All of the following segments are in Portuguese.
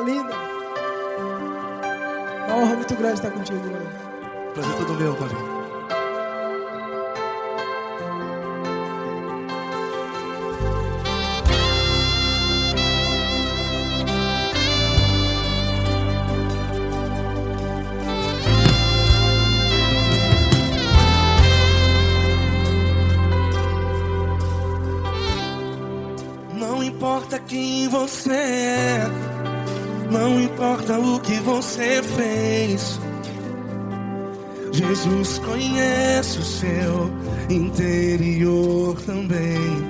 linda. Uma honra muito grande estar contigo, Glória. Prazer todo meu, Paulinho. Não importa quem você é, não importa o que você fez, Jesus conhece o seu interior também.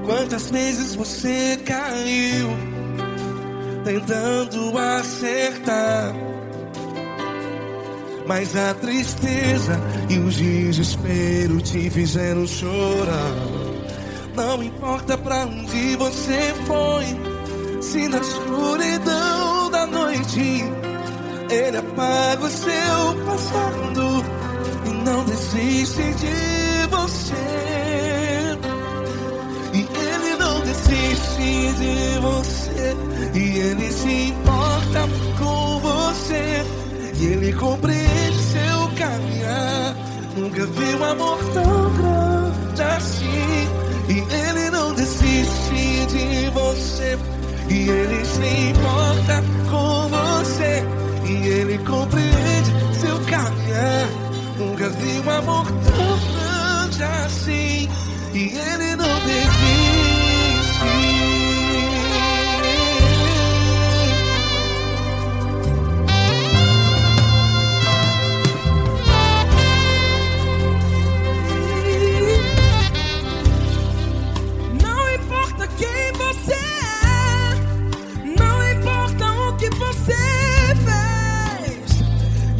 Quantas vezes você caiu tentando acertar, mas a tristeza e o desespero te fizeram chorar. Não importa pra onde você foi, se na escuridão da noite Ele apaga o seu passado e não desiste de você. E Ele não desiste de você, e Ele se importa com você, e Ele compreende seu caminhar. Nunca vi um amor tão grande assim. E Ele não desiste de você, e Ele se importa com você, e Ele compreende seu caminhar. Nunca vi um amor tão grande assim. E Ele não desiste.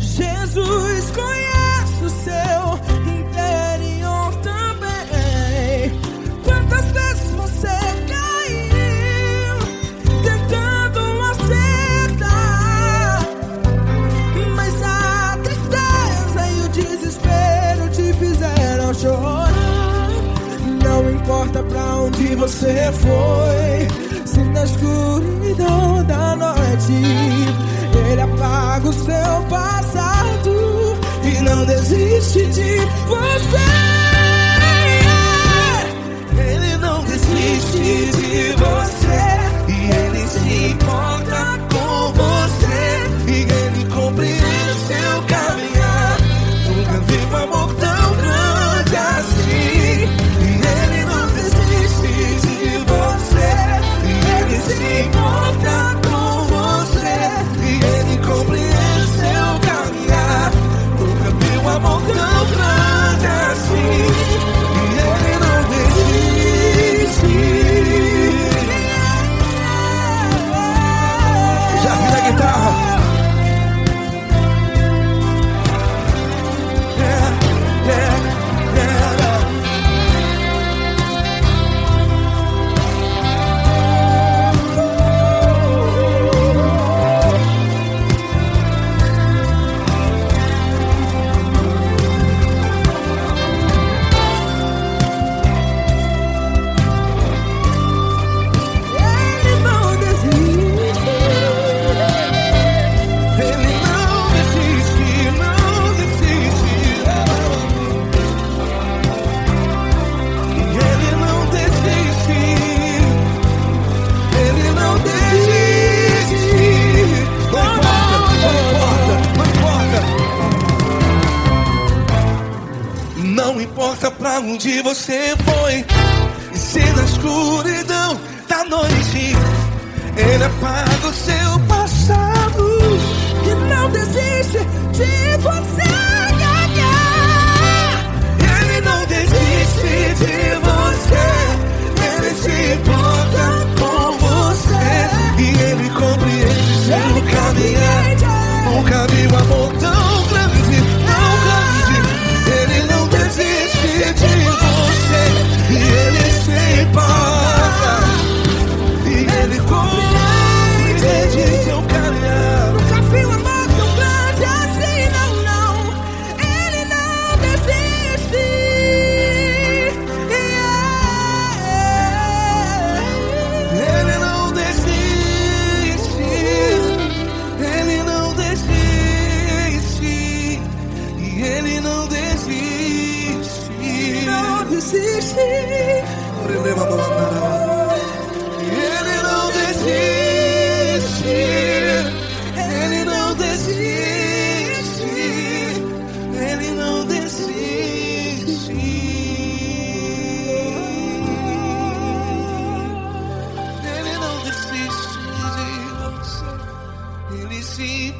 Jesus conhece o seu interior também. Quantas vezes você caiu tentando acertar, mas a tristeza e o desespero te fizeram chorar. Não importa pra onde você foi, se na escuridão da noite Ele apaga o seu passado e não desiste de você. Ele não desiste de você, e Ele se importa com você, e Ele compreende seu caminhar. Nunca vi um amor tão grande assim. E Ele não desiste de você, e Ele se importa com você, e Ele compreende seu caminhar. Nunca vi um amor tão grande assim. E Ele não desiste. Já vi na guitarra. Não importa pra onde você foi, e se na escuridão da noite Ele apaga o seu passado E não desiste de você. Ele não desiste de você, Ele se importa com você, e Ele compreende seu caminhar. Nunca vi um amor tão grande, tão grande. Ele não desiste de você, e Ele se importa, e Ele compreende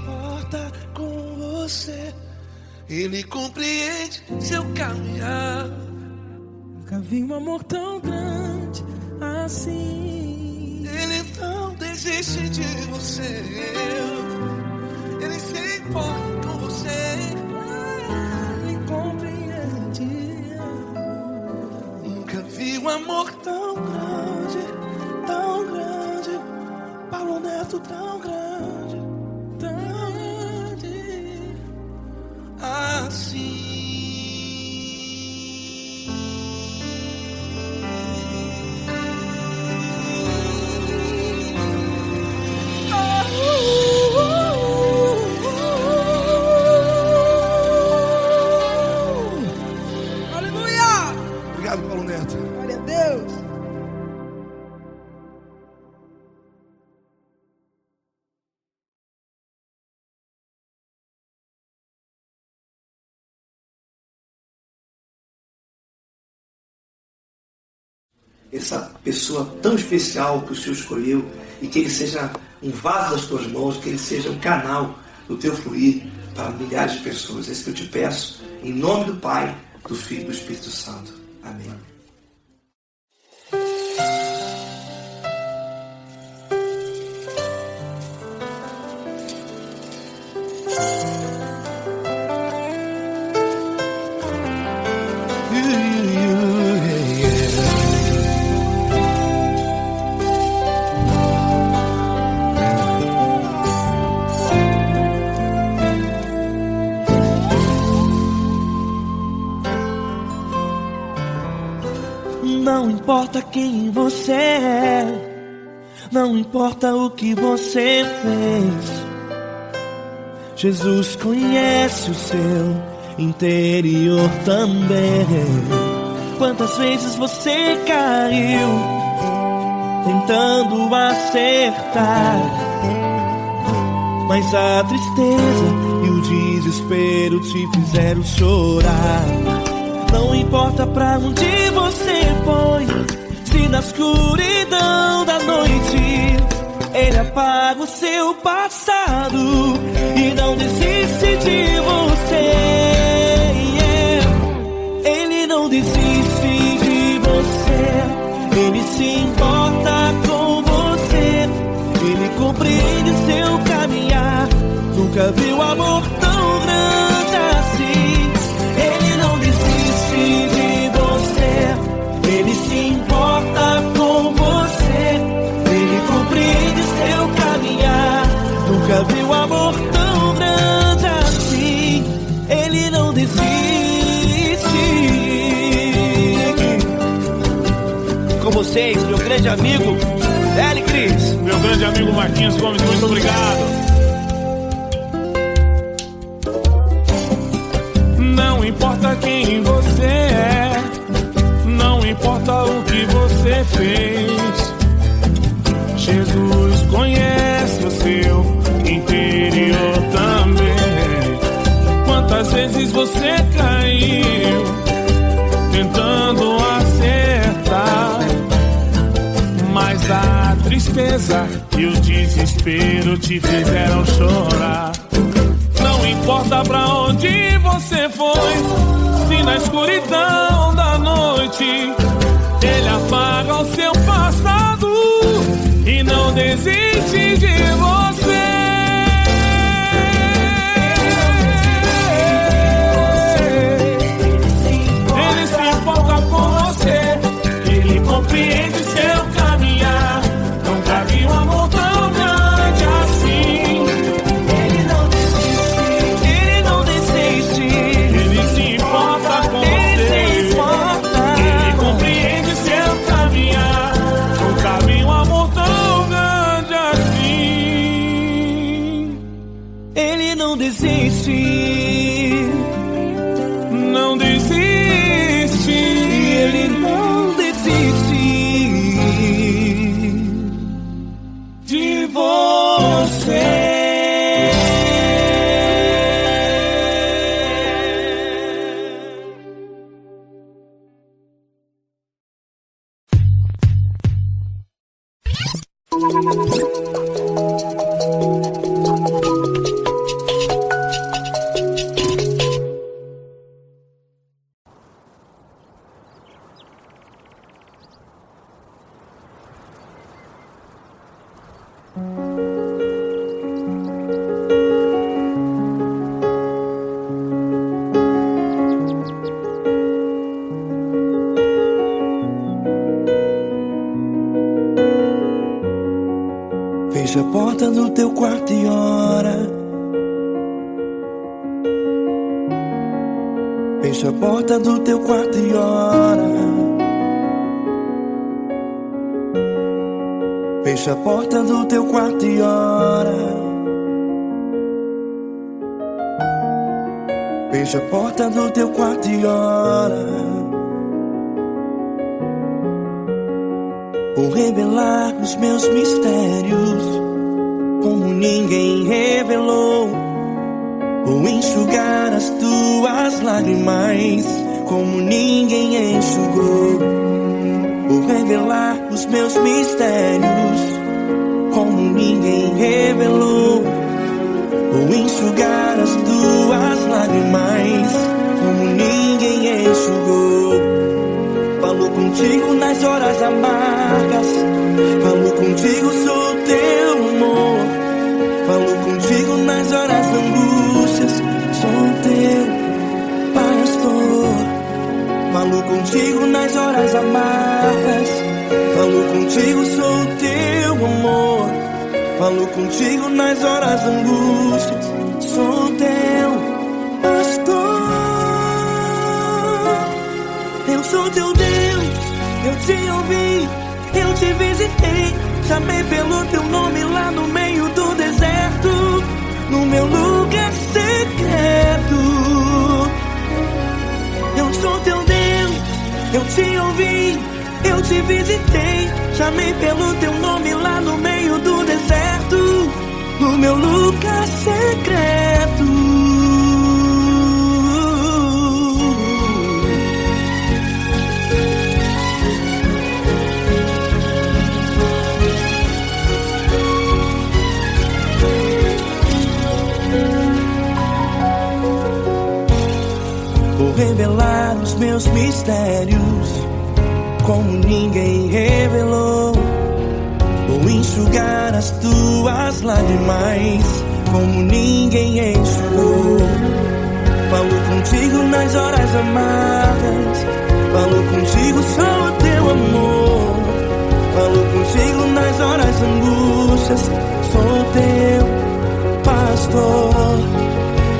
importa com você. Ele compreende seu caminhar. Nunca vi um amor tão grande assim. Ele não desiste de você. Ele se importa com você. Ele compreende. Nunca vi um amor tão grande, tão grande. Paulo Neto tão grande, tão grande assim. Obrigado, Paulo Neto. Glória a Deus. Essa pessoa tão especial que o Senhor escolheu, e que ele seja um vaso das tuas mãos, que ele seja um canal do teu fluir para milhares de pessoas. É isso que eu te peço, em nome do Pai, do Filho e do Espírito Santo. Amém. Não importa quem você é, não importa o que você fez, Jesus conhece o seu interior também. Quantas vezes você caiu tentando acertar, mas a tristeza e o desespero te fizeram chorar. Não importa pra onde você foi, se na escuridão da noite Ele apaga o seu passado e não desiste de você. Ele não desiste de você, Ele se importa com você, Ele compreende seu caminhar. Nunca viu amor tão grande assim. Ele não desiste de você, Ele se importa com você, Ele compreende seu caminhar. Nunca viu amor tão grande assim. Ele não desiste. Com vocês, meu grande amigo L. Cris, meu grande amigo Marquinhos Gomes, muito obrigado. Não importa quem você é, não importa o que você fez, Jesus conhece o seu interior também. Quantas vezes você caiu tentando acertar, mas a tristeza e o desespero te fizeram chorar. Não importa pra onde você foi, se na escuridão da noite Ele apaga o seu passado e não desiste de você. Ele se importa com você, Ele compreende seu caminhar. Nunca vi um amor tão grande assim. Ele não desiste, Ele não desiste. Ele se importa com você, Ele compreende seu caminhar. Nunca vi um amor tão grande assim. Ele não desiste, não desiste. Ele não desiste de você. Fecha a porta do teu quarto e ora. Fecha a porta do teu quarto e ora. Fecha a porta do teu quarto e ora. Fecha a porta do teu quarto e ora. Vou revelar os meus mistérios como ninguém revelou. Vou enxugar as tuas lágrimas como ninguém enxugou. Vou revelar os meus mistérios como ninguém revelou. Vou enxugar as tuas lágrimas como ninguém enxugou. Falo contigo nas horas amargas, falo contigo, sou teu amor. Falo contigo nas horas da angústias, sou teu pastor. Falo contigo nas horas amargas, falo contigo, sou teu amor. Falo contigo nas horas da angústias, sou teu pastor. Eu sou teu Deus, eu te ouvi, eu te visitei. Chamei pelo teu nome lá no meio do deserto, no meu lugar secreto. Eu sou teu Deus, eu te ouvi, eu te visitei. Chamei pelo teu nome lá no meio do deserto, no meu lugar secreto. Vou revelar os meus mistérios como ninguém revelou. Vou enxugar as tuas lágrimas como ninguém enxugou. Falo contigo nas horas amargas, falo contigo, sou teu amor. Falo contigo nas horas angústias, sou teu pastor.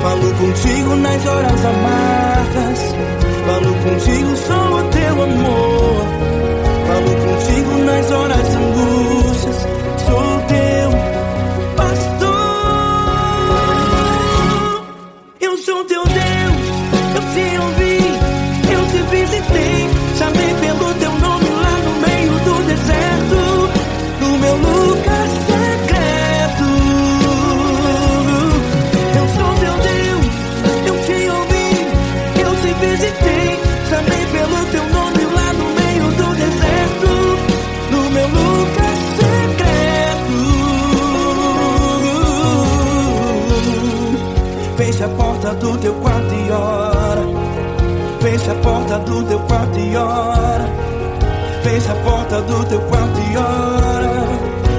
Falo contigo nas horas amargas, falo contigo, sou teu amor. Falo contigo nas horas angústias, sou teu pastor. Eu sou teu Deus, eu te ouvi, eu te visitei. Chamei pelo teu nome lá no meio do deserto, no meu lugar secreto. Eu sou teu Deus, eu te ouvi, eu te visitei. Chamei pelo teu nome lá no meio do deserto, no meu lugar secreto. Fecha a porta do teu quarto e ora. Fecha a porta do teu quarto e ora. Fecha a porta do teu quarto e ora.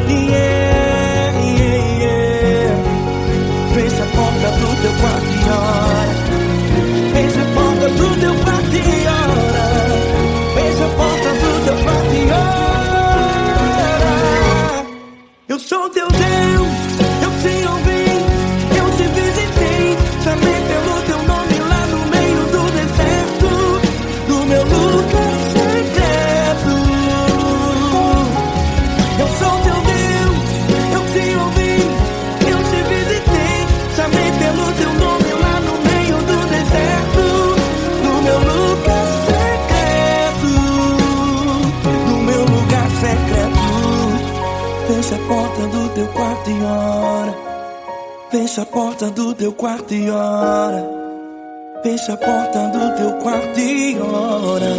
Yeah, yeah, yeah. Fecha a porta do teu quarto e ora. Fecha a porta do teu quarto e ora. Fecha a porta do teu quarto e ora. Eu sou teu Deus, eu te ouvi, eu te visitei. Chamei pelo teu nome lá no meio do deserto, no meu lugar secreto. Eu sou teu Deus, eu te ouvi, eu te visitei. Chamei pelo teu nome lá no meio do deserto, no meu lugar secreto, no meu lugar secreto. Fecha a porta do teu quarto e ora. Fecha a porta do teu quarto e ora. Fecha a porta do teu quarto e ora.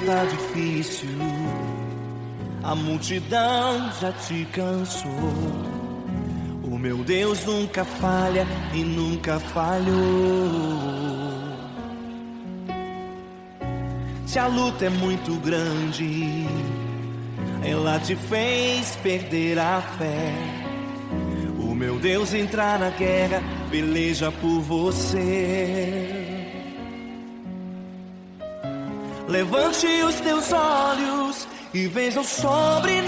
está difícil, a multidão já te cansou. O meu Deus nunca falha e nunca falhou. Se a luta é muito grande, ela te fez perder a fé. O meu Deus entrar na guerra, peleja por você. Levante os teus olhos e veja o sobrenatural.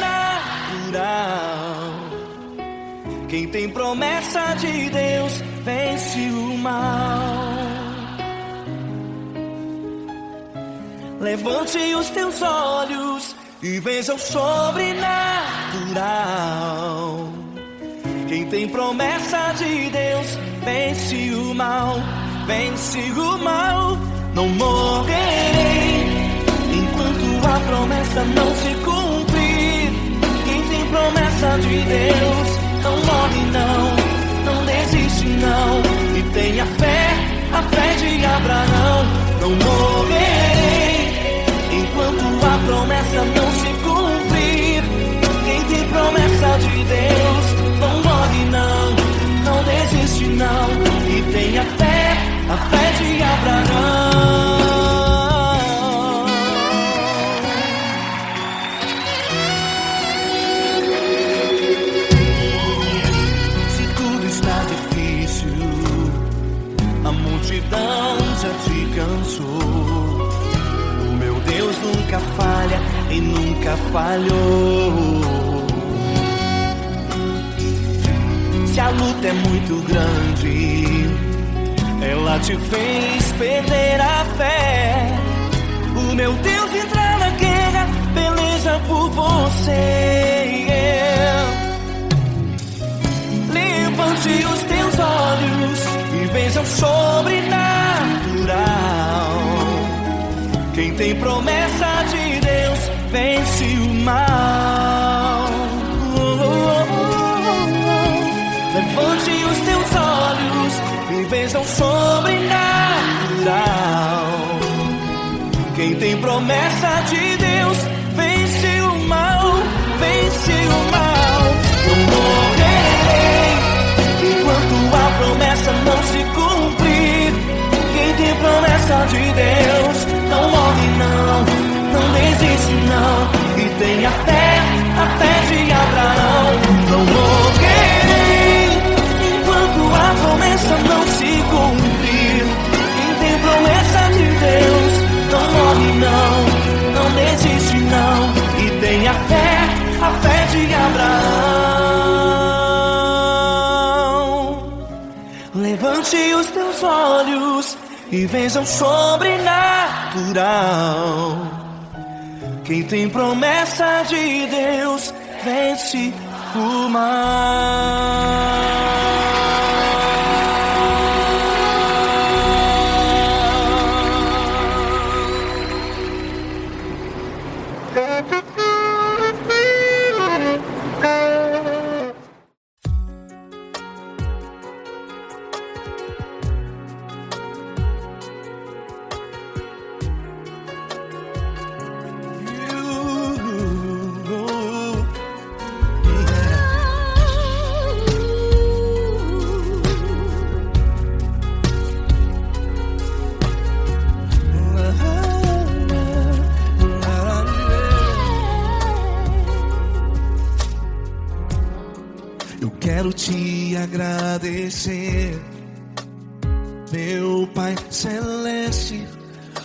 Quem tem promessa de Deus vence o mal. Levante os teus olhos e veja o sobrenatural. Quem tem promessa de Deus vence o mal, vence o mal. Não morrerei enquanto a promessa não se cumprir. Quem tem promessa de Deus não morre não desiste não. E tenha fé, a fé de Abraão. Não morrerei enquanto a promessa não se cumprir. Quem tem promessa de Deus não morre não desiste não. E tenha fé, a fé de Abraão. Se tudo está difícil, a multidão já te cansou. O meu Deus nunca falha e nunca falhou. Se a luta é muito grande, ela te fez perder a fé. O meu Deus entrar na guerra, peleja por você. Levante os teus olhos e veja o sobrenatural. Quem tem promessa de Deus vence o mal. Levante os teus olhos e veja o sobrenatural. Quem tem promessa de Deus vence o mal, vence o mal. Não morrerei enquanto a promessa não se cumprir. Quem tem promessa de Deus não morre não desiste não. E tenha fé, a fé de Abraão. Não morrerei enquanto a promessa não se cumprir. Quem tem promessa de Deus não morre não desiste não. E tenha fé, a fé de Abraão. Levante os teus olhos e veja o sobrenatural. Quem tem promessa de Deus vence o mal. Quero te agradecer, meu Pai Celeste,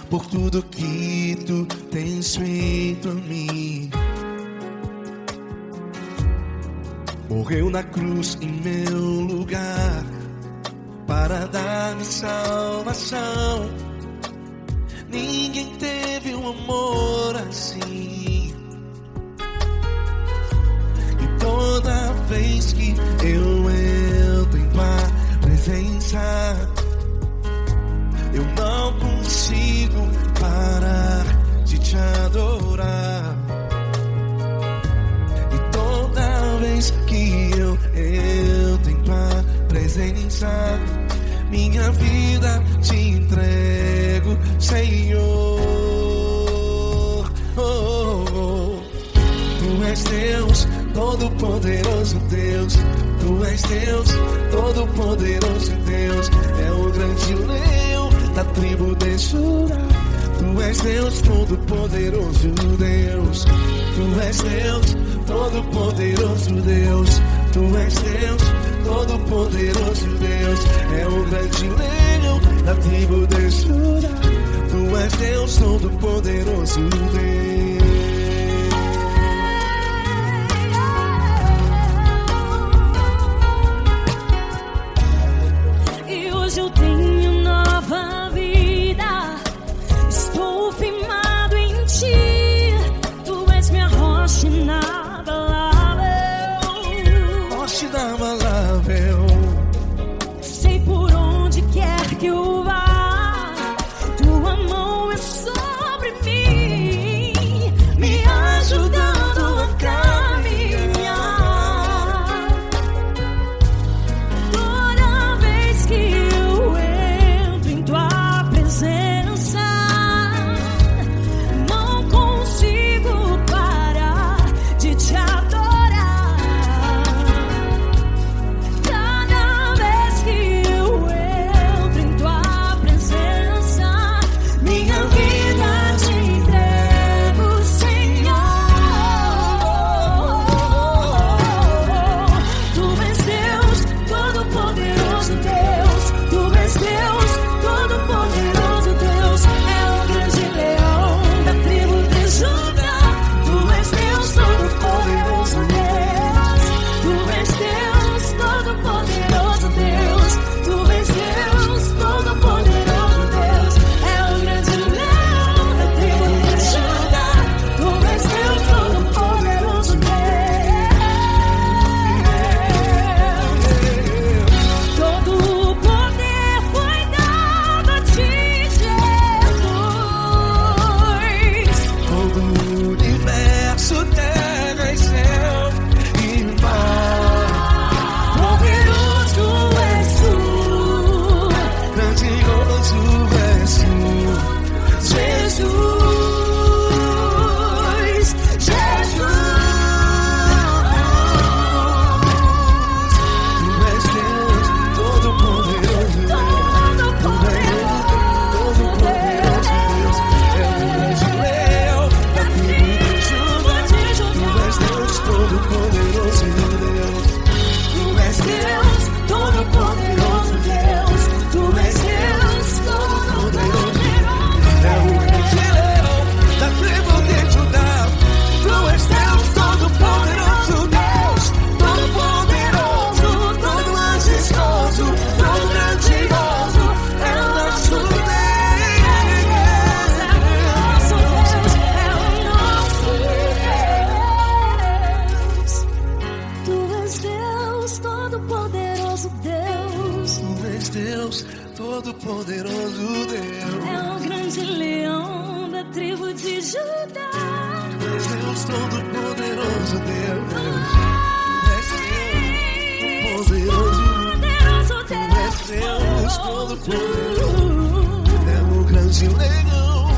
por tudo que tu tens feito a mim. Morreu na cruz em meu lugar para dar-me salvação. Ninguém teve um amor assim. E toda vez que eu entro em tua presença, eu não consigo parar de te adorar. E toda vez que eu entro em tua presença, minha vida te entrego, Senhor. és Deus, todo-poderoso Deus. Tu és Deus, todo-poderoso Deus. É o grande leão da tribo de Judá. Tu és Deus, todo-poderoso Deus. Tu és Deus, todo-poderoso Deus. Tu és Deus, todo-poderoso Deus. É o grande leão da tribo de Judá. Tu és Deus, todo-poderoso Deus. E hoje eu tenho nova vida. Estou firmado em ti. Tu és minha rocha inabalável. Rocha inabalável. Sei por onde quer que eu vá, tua mão é sobre mim, me ajudando a caminhar. Toda vez que eu entro em tua presença, não consigo parar de te adorar. Cada vez que eu entro em tua presença, minha vida te entrego, Senhor. Tu és Deus, todo-poderoso Deus. Tu és Deus, todo-poderoso Deus. É o grande leão da tribo de Judá. Tu és Deus, todo-poderoso Deus. Tu és Deus, todo-poderoso Deus. Tu és Deus, todo-poderoso Deus. É o grande leão da tribo de Judá. Tu és Deus, todo-poderoso Deus. Todo o poder foi dado a ti, Jesus. Todo o universo, terra e céu e mar. Poderoso és tu, Grandioso és tu, Jesus. Jesus. Tu és Deus, todo-poderoso Deus. Todo-poderoso Deus. É o grande leão da tribo de Judá. Tu és Deus, todo-poderoso Deus. Tu és Deus, todo-poderoso Deus. Tu és Deus, todo-poderoso. É o grande leão da tribo de Judá. Tu és Deus, todo-poderoso Deus. Todo-poderoso, todo majestoso, todo grandioso. É o nosso Deus. Tu és Deus, todo-poderoso Deus. Tu és Deus, todo-poderoso Deus. É o grande leão da tribo de Judá. Tu és Deus, todo-poderoso Deus. Tu és Deus, poderoso. Poderoso Tu és Deus, todo-poderoso. É o grande leão.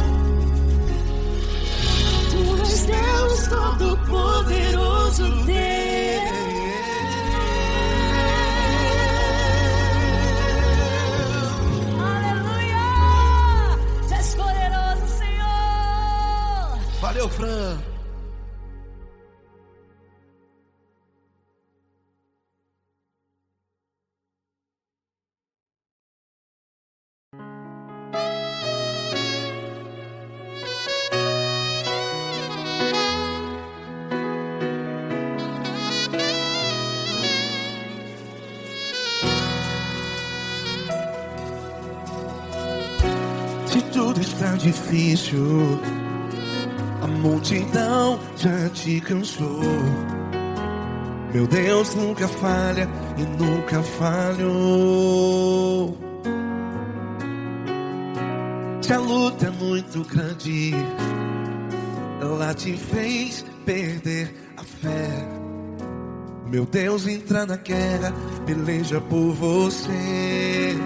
Tu és Deus, todo-poderoso Deus. Aleluia! Tu és poderoso, Senhor. Valeu, Fran. Se tudo está difícil, a multidão já te cansou. Meu Deus nunca falha e nunca falhou. Se a luta é muito grande, ela te fez perder a fé. Meu Deus entra na guerra, peleja por você.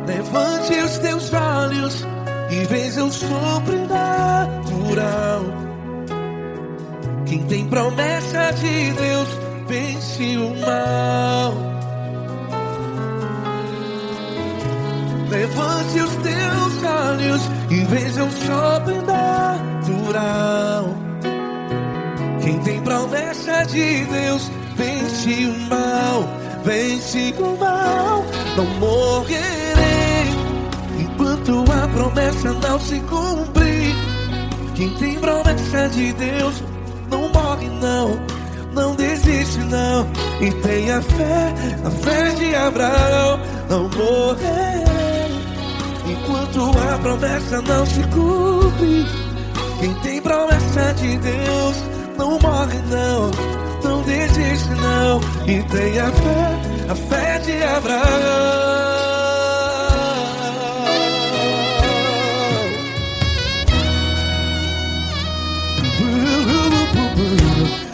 Levante os teus olhos e veja o sobrenatural. Quem tem promessa de Deus vence o mal. Levante os teus olhos e veja o sobrenatural. Quem tem promessa de Deus vence o mal, vence o mal. Não morrerei enquanto a promessa não se cumprir. Quem tem promessa de Deus não morre não, não desiste não. E tenha fé, a fé de Abraão. Não morrerei enquanto a promessa não se cumpre. Quem tem promessa de Deus não morre não, não desiste não. E tenha fé, a fé de Abraão.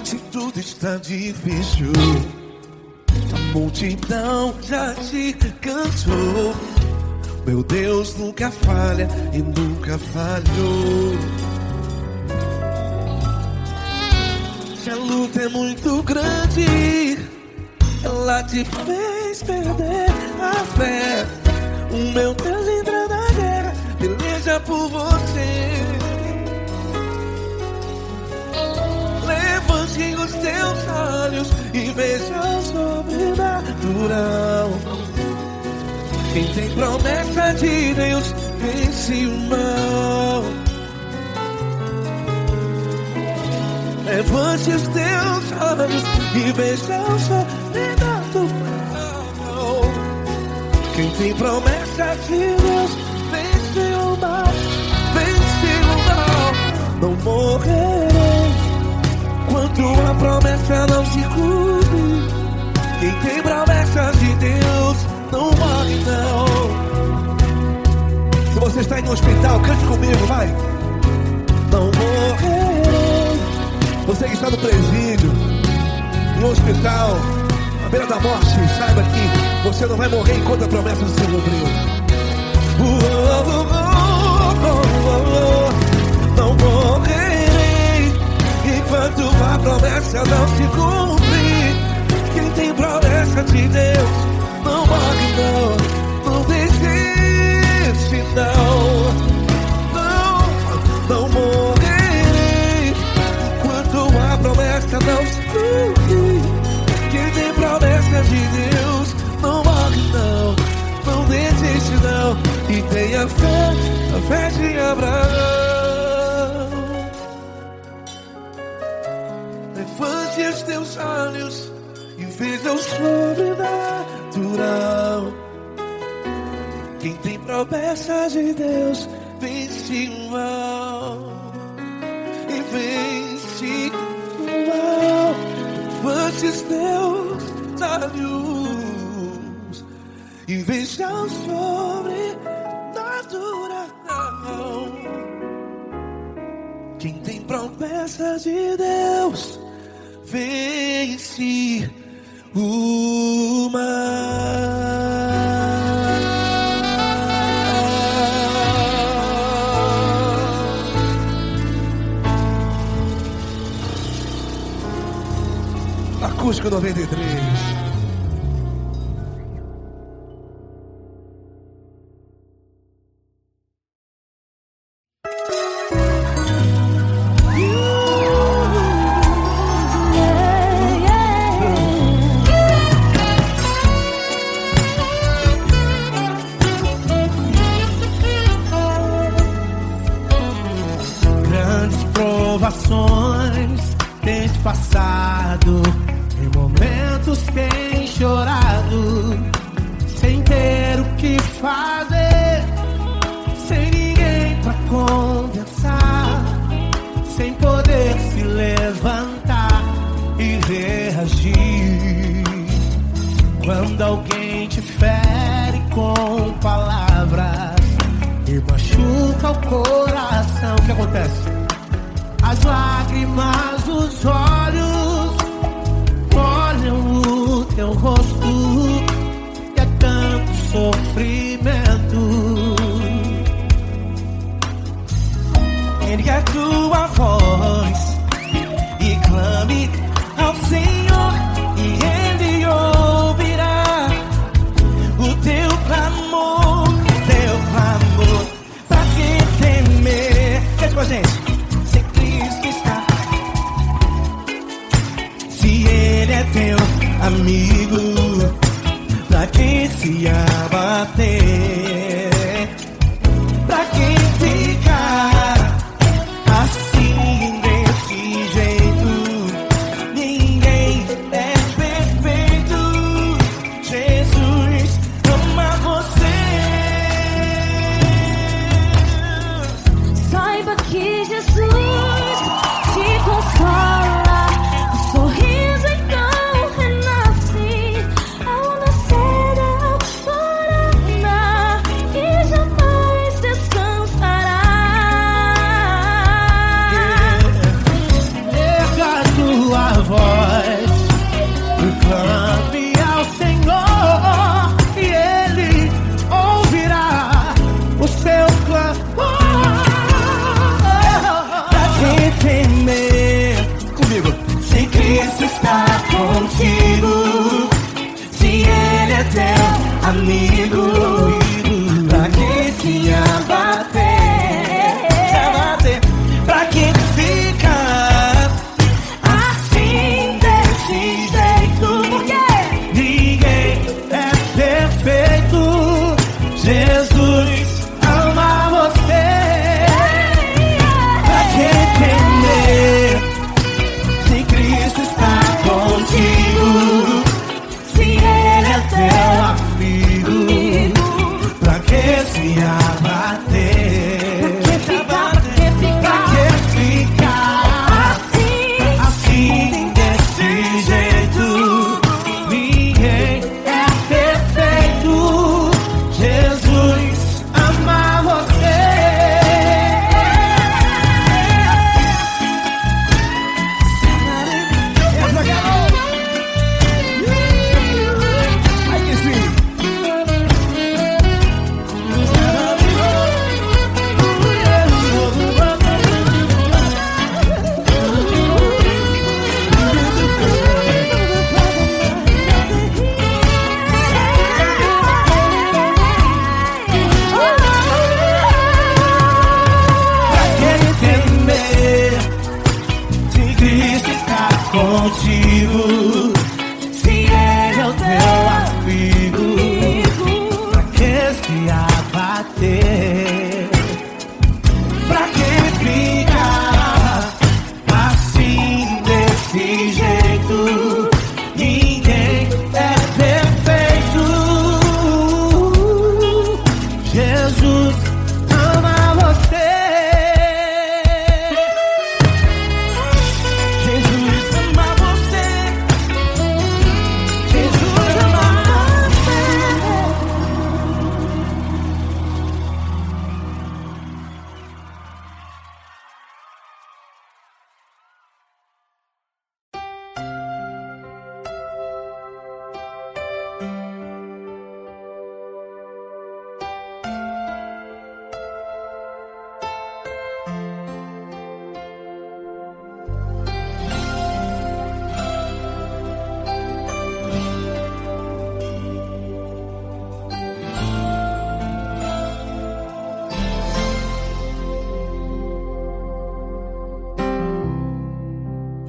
Se tudo está difícil, a multidão já te cansou. Meu Deus nunca falha e nunca falhou. Se a luta é muito grande, ela te fez perder a fé. O meu Deus entra na guerra, peleja por você. Levante os teus olhos e veja o sobrenatural. Quem tem promessa de Deus vence o mal. Levante os teus olhos e veja o sobrenatural. Quem tem promessa de Deus vence o mal, vence o mal. Não morrerei enquanto a promessa não se cumpre. Quem tem promessa de Deus não morre não. Se você está em um hospital, cante comigo, vai. Não morrerei. Você que está no presídio, em um hospital, à beira da morte, saiba que você não vai morrer enquanto a promessa não se cumpriu. Não morrerei enquanto a promessa não se cumprir. Quem tem promessa de Deus não morre não, não desiste não. Não morrerei enquanto a promessa não se cumprir. Quem tem promessa de Deus não morre não, não desiste não. E tenha fé, a fé de Abraão. Levante os teus olhos e veja o sobrenatural. Quem tem promessa de Deus vence o mal, e vence o mal. Levante os teus olhos e veja o sobrenatural. Quem tem promessa de Deus vence o mal. Acústico 93. Grandes provações tens passado, em momentos tens chorado, sem ter o que fazer, sem ninguém pra conversar, sem poder se levantar e reagir. Quando alguém te fere com palavras e machuca o coração, o que acontece? As lágrimas dos olhos molham o teu rosto, e é tanto sofrimento. Ergue a tua voz e é teu amigo. Pra que se abater? Pra que ficar Assim desse jeito, por quê? Ninguém é perfeito. Jesus ama você. Pra que temer se Cristo está contigo? Se Ele é Teu amigo. Pra que se abater? Pra que ficar assim desse jeito? Ninguém é perfeito. Jesus ama você. Aí que sim. Pra que temer se Cristo está contigo? Se Ele é o Teu amigo. Pra que se abater? Pra que ficar assim desse jeito? Ninguém é perfeito. Jesus ama você. Jesus ama você. Jesus ama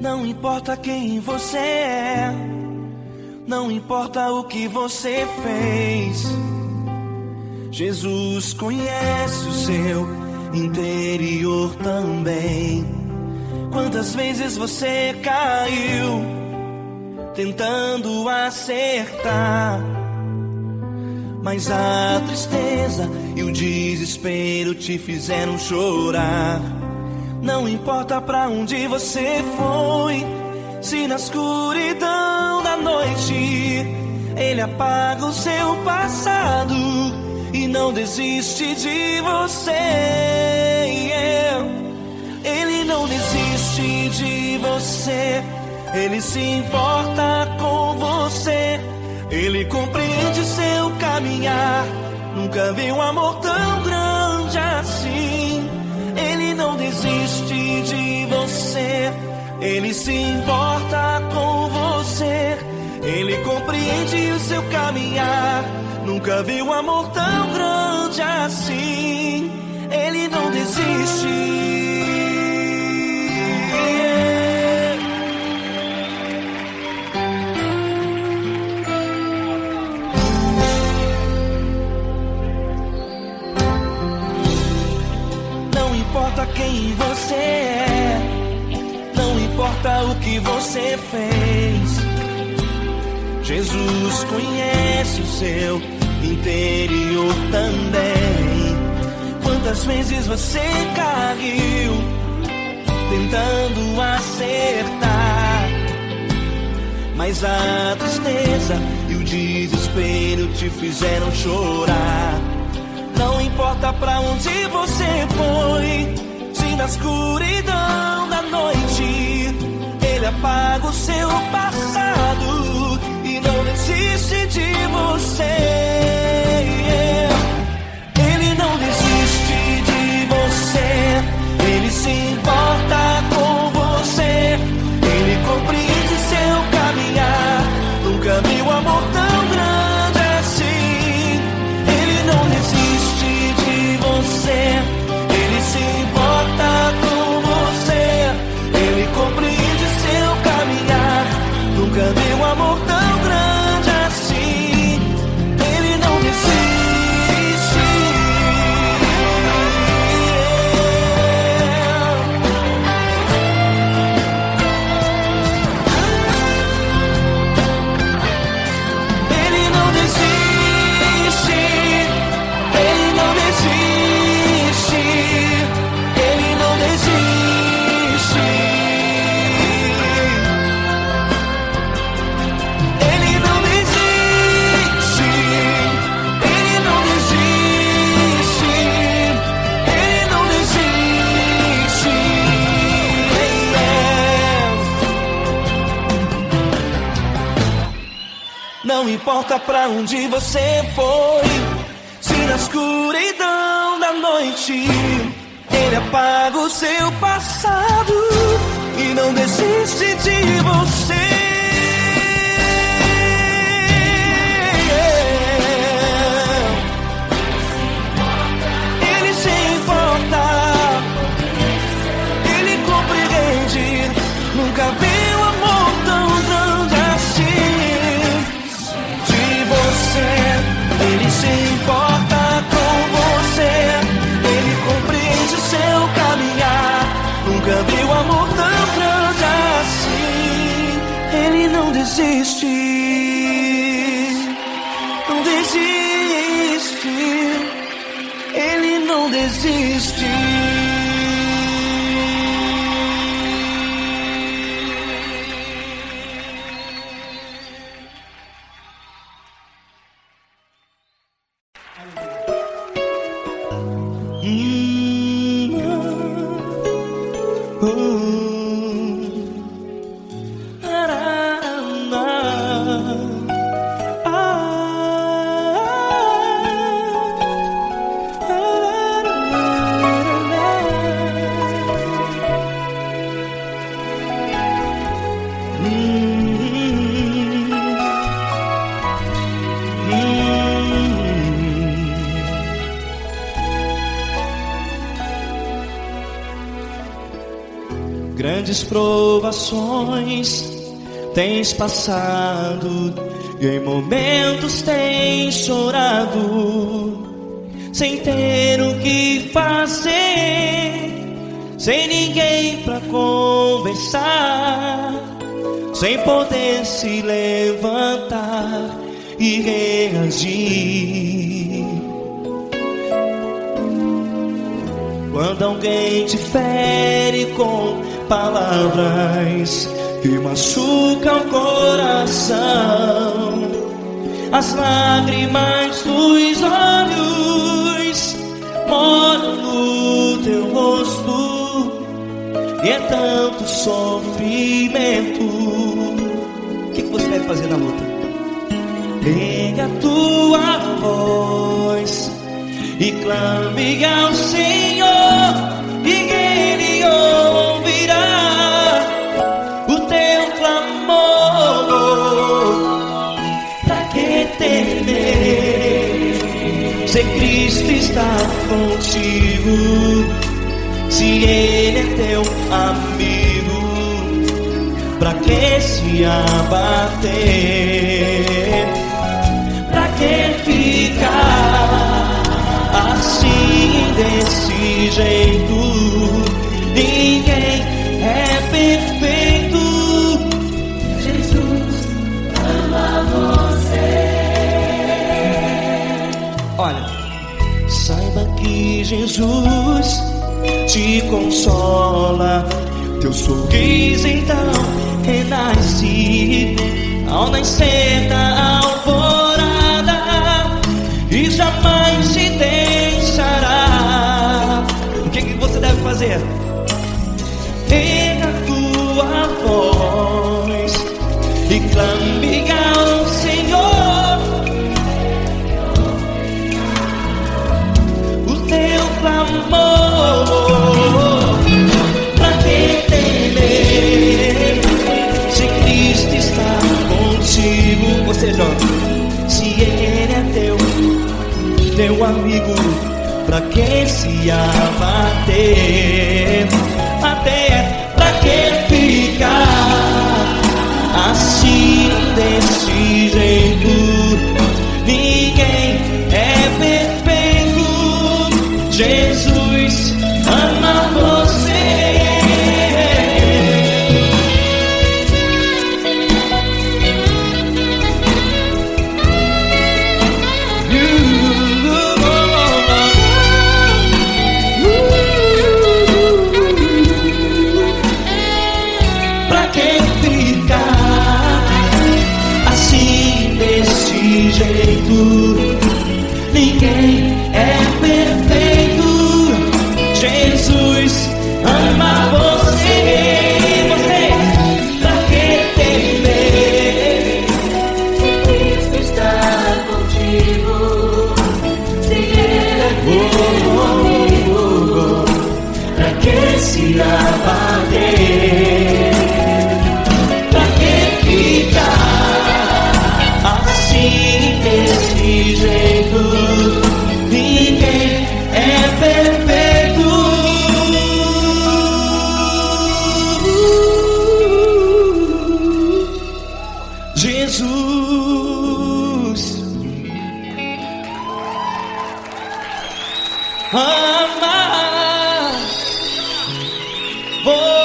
Não importa quem você é, não importa o que você fez, Jesus conhece o seu interior também. Quantas vezes você caiu tentando acertar, mas a tristeza e o desespero te fizeram chorar. Não importa pra onde você foi, se na escuridão da noite Ele apaga o seu passado e não desiste de você. Ele não desiste de você, Ele se importa com você. Ele compreende seu caminhar, nunca vi um amor tão grande assim. Ele não desiste de você, Ele se importa com você. Ele compreende o seu caminhar, nunca vi um amor tão grande assim. Ele não desiste. Não importa quem você é, não importa o que você fez, Jesus conhece o seu interior também. Quantas vezes você caiu tentando acertar, mas a tristeza e o desespero te fizeram chorar. Não importa pra onde você foi, se na escuridão da noite Ele apaga o seu passado e não desiste de você. Ele não desiste de você, Ele se importa com você. Ele compreende seu caminhar, nunca vi um amor tão grande importa pra onde você foi, se na escuridão da noite Ele apaga o seu passado e não desiste de você. Ele se importa, Ele compreende. Nunca vi um amor tão grande assim de você. Ele se importa com você, Ele compreende seu caminhar. Nunca vi um amor tão grande assim. Ele não desiste, não desiste. Ele não desiste. Grandes provações tens passado e em momentos tens chorado, sem ter o que fazer, sem ninguém pra conversar, sem poder se levantar e reagir. Quando alguém te fere com palavras que machucam o coração, as lágrimas dos olhos molham no teu rosto, e é tanto sofrimento. O que você deve fazer na luta? Pega a tua voz e clame ao Senhor, e Ele ouvirá o teu clamor. Pra que temer, se Cristo está contigo, se Ele é teu amigo? Pra que se abater? Pra que ficar assim, desse jeito? Ninguém é perfeito. Jesus ama você. Olha, saiba que Jesus te consola, teu sorriso então renasce ao nascer da alvorada, e jamais te deixará. O que você deve fazer? Pega a tua voz e clame ao Senhor, o teu clamor. Pra que temer, se Cristo está contigo? Você joga, se Ele é teu amigo, pra que se abater? Até pra que ficar assim, desse jeito? Ninguém é perfeito. Jesus ama você. Ninguém é perfeito. Jesus ama você. Você, pra que temer? Cristo está amar você.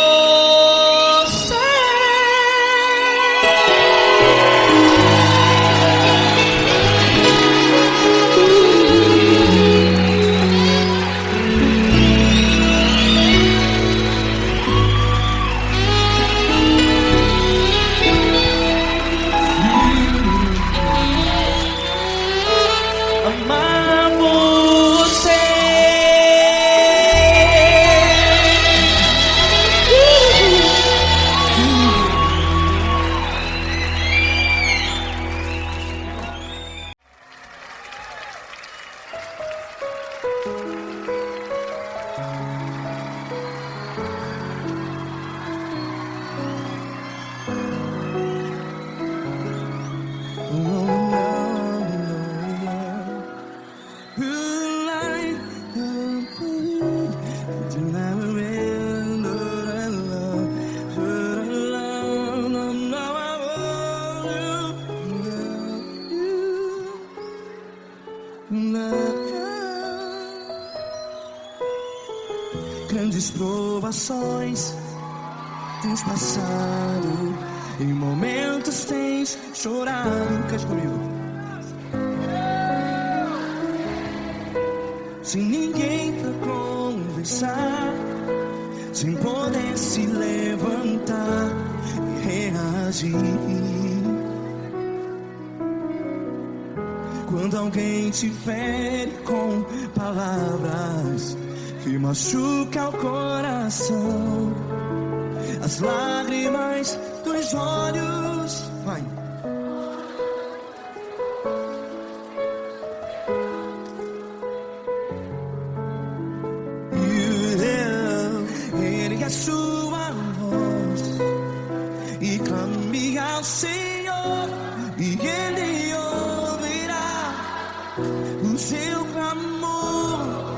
Amar você. Grandes provações tens passado, em momentos tens chorado. Cante comigo. Sem ninguém pra conversar, sem poder se levantar e reagir. Quando alguém te fere com palavras que machuca o coração, as lágrimas dos olhos, vai. Ergue a sua voz e clame ao Senhor, e Ele ouvirá o seu clamor.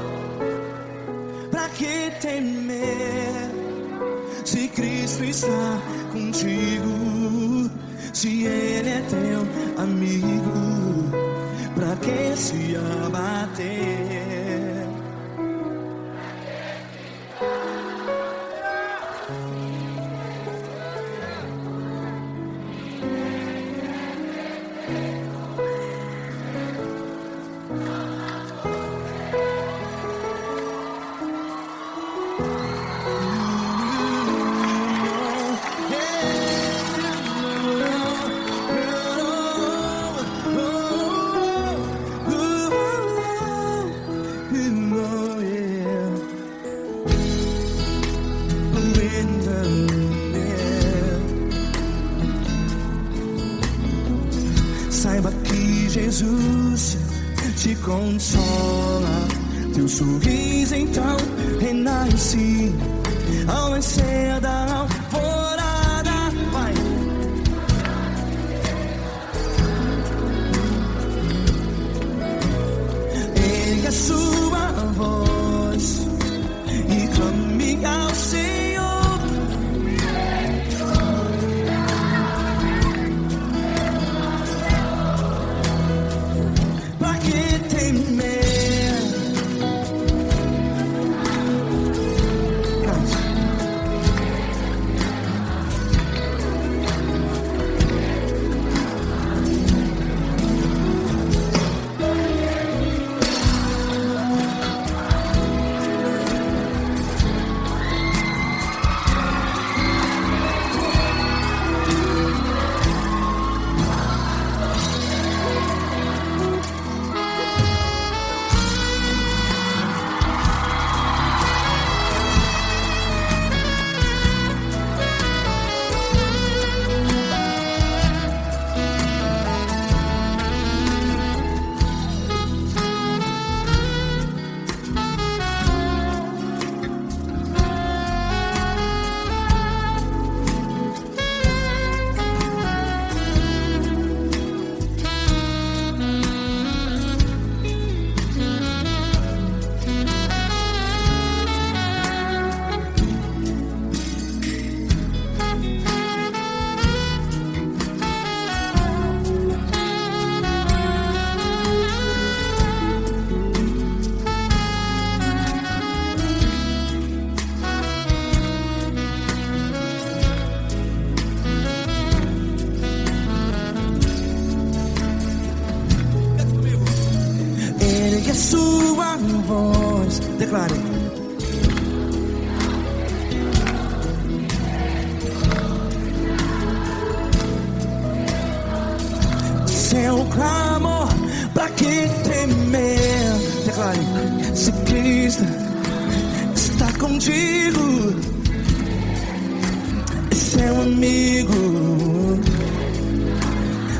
Pra que temer, se Cristo está contigo? Se Ele é teu amigo, pra que se abater? Saiba que Jesus te consola, teu sorriso então renasce ao nascer da alvorada. Vai. Ergue a sua voz e clame ao Senhor. Pegue a sua voz, declare. Seu clamor, pra que temer? Declare. Se Cristo está contigo, é seu amigo.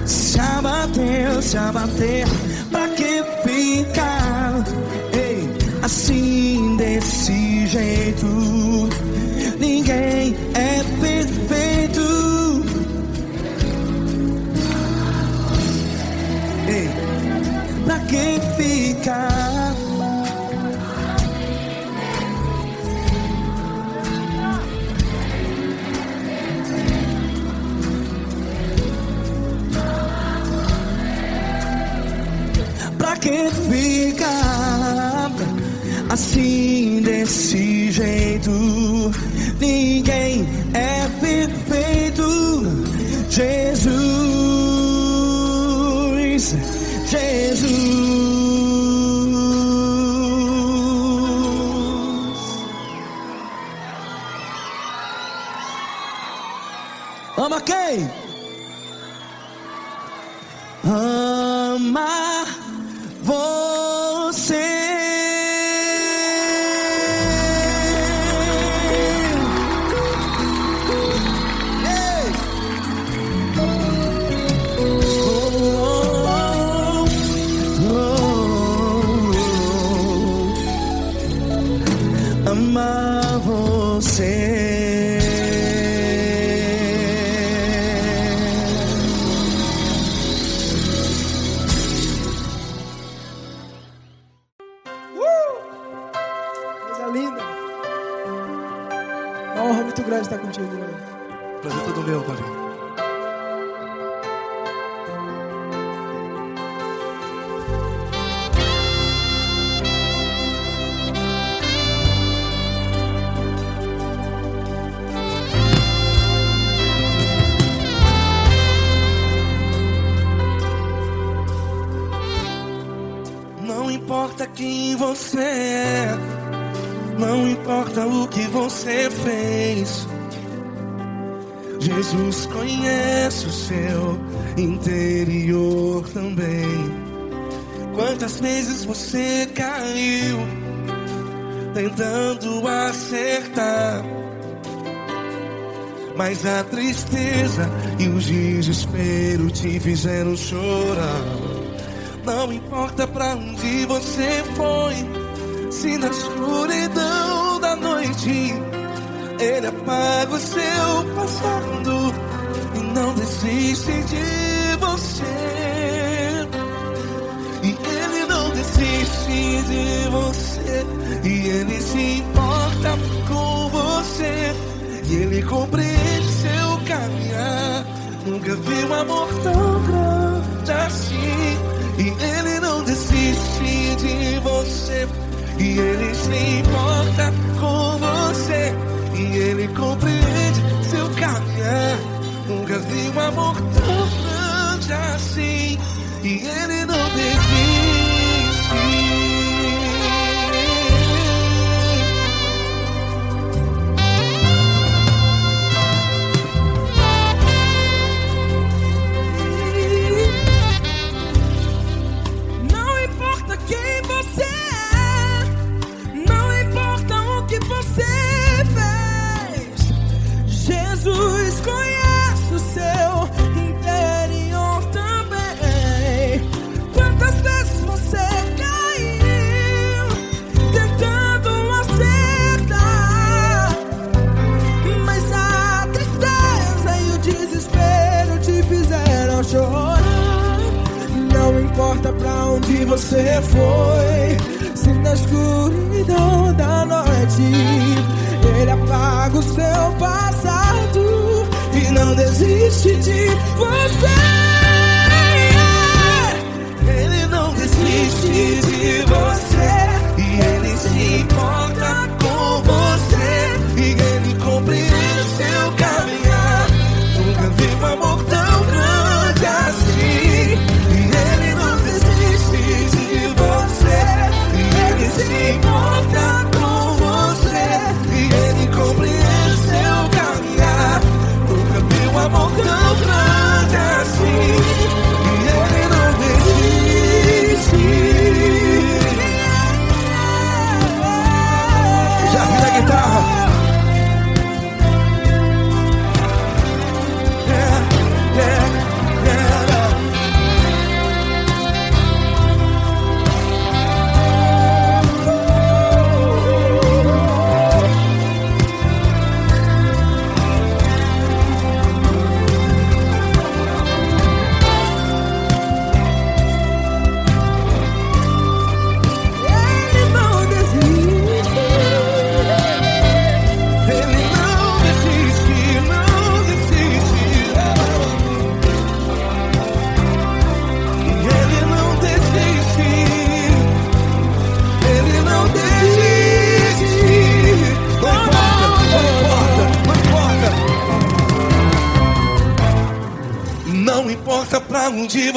Se abater, pra que ficar? Ei, assim desse jeito, ninguém é perfeito. Ei, pra que ficar? Pra que ficar assim desse jeito? Ninguém é perfeito. Jesus, Jesus. Ama quem? Ama você. Amar você. Coisa linda. Uma honra muito grande estar contigo, mano. Prazer todo meu, Padre. Não importa quem você é, não importa o que você fez, Jesus conhece o seu interior também. Quantas vezes você caiu tentando acertar, mas a tristeza e o desespero te fizeram chorar. Não importa pra onde você foi, se na escuridão da noite Ele apaga o seu passado e não desiste de você. E Ele não desiste de você, e Ele se importa com você, e Ele compreende seu caminhar. Nunca vi um amor tão grande assim. E Ele não desiste de você, e Ele se importa com você, e Ele compreende seu caminhar. Nunca vi um amor tão grande assim. E Ele não desiste. Jesus conhece o seu interior também. Quantas vezes você caiu tentando acertar, mas a tristeza e o desespero te fizeram chorar. Não importa pra onde você foi, se na escuridão da noite Ele apaga o seu passado e não desiste de você. Ele não desiste de você, e Ele se importa com você, e Ele compreende seu caminhar. Nunca vi um amor tão grande assim. E Ele não desiste de você,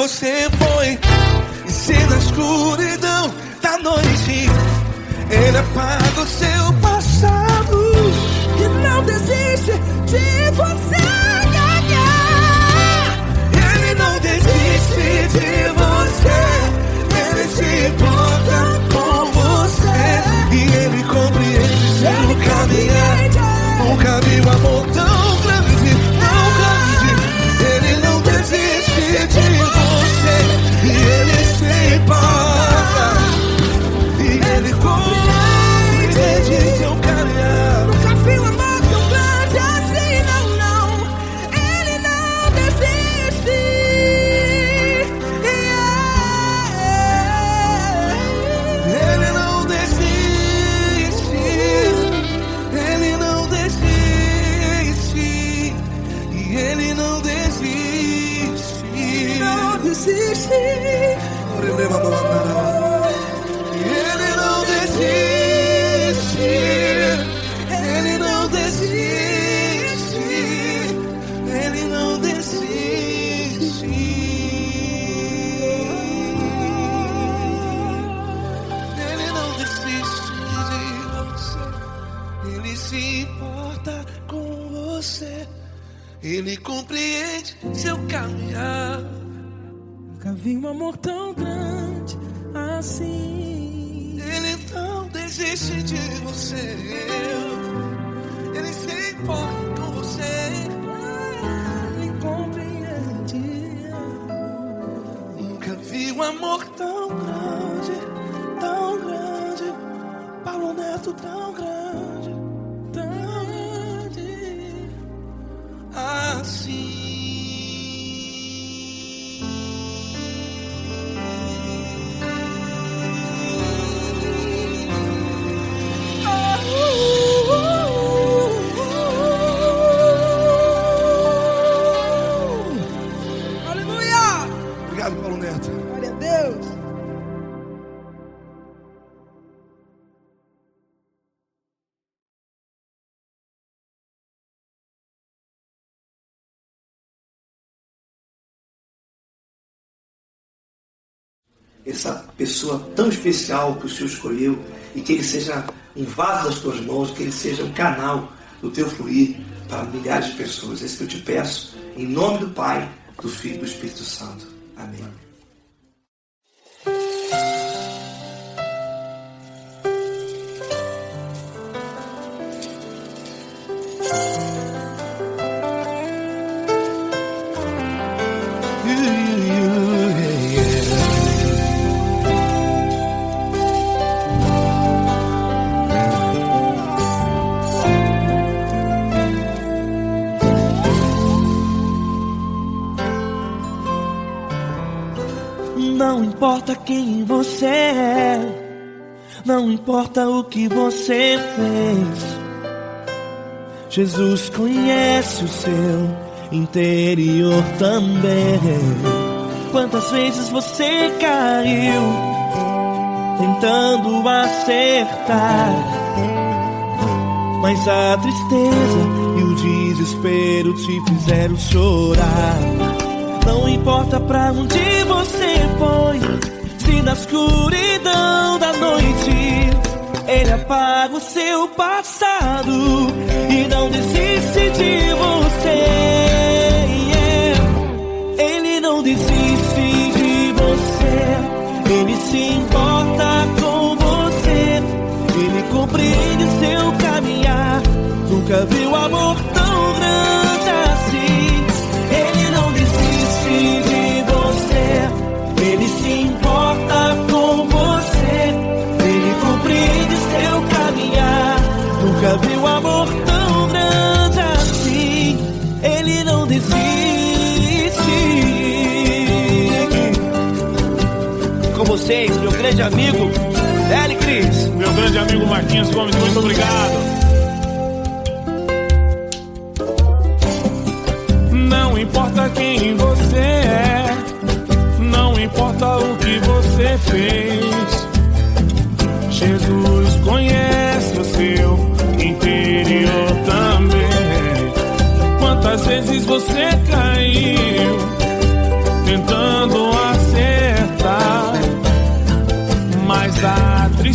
você foi. E se na escuridão da noite Ele apaga o seu passado E não desiste de você. Ele não desiste de você. Ele se importa com você. E Ele compreende seu caminhar. Nunca vi um amor tão grande, tão grande. Ele não desiste de você. E Ele se importa. E Ele compreende seu caminhar. Nunca vi um amor tão grande assim, não, não. Ele não desiste. Ele não desiste. Ele não desiste. E Ele não desiste. Não desiste. Ele não desiste. Ele não desiste. Ele não desiste. Ele não desiste de você. Ele se importa com você. Ele compreende seu caminhar. Nunca vi um amor tão grande assim. Ele não desiste de você. Ele se importa com você. Ele compreende. Nunca vi um amor tão grande, tão grande. Paulo Neto tão grande, tão grande assim. Aleluia! Obrigado, Paulo Neto. Glória a Deus. Essa pessoa tão especial que o Senhor escolheu, e que Ele seja um vaso das tuas mãos, que Ele seja um canal do teu fluir para milhares de pessoas. É isso que eu te peço, em nome do Pai, do Filho e do Espírito Santo. Amém. Não importa quem você é, não importa o que você fez, Jesus conhece o seu interior também. Quantas vezes você caiu tentando acertar, mas a tristeza e o desespero te fizeram chorar. Não importa pra onde você foi, se na escuridão da noite Ele apaga o seu passado e não desiste de você. Ele não desiste de você. Ele se importa com você. Ele compreende seu caminhar. Nunca viu amor tão grande assim. Ele não desiste de você. Ele se importa com você. Ele compreende seu caminhar. Nunca viu amor tão grande assim. Ele não desiste. Com vocês, meu grande amigo L. Cris. Meu grande amigo Marquinhos Gomes, muito obrigado. Não importa quem você é, não importa o que você fez, Jesus conhece o seu interior também. Quantas vezes você caiu tentando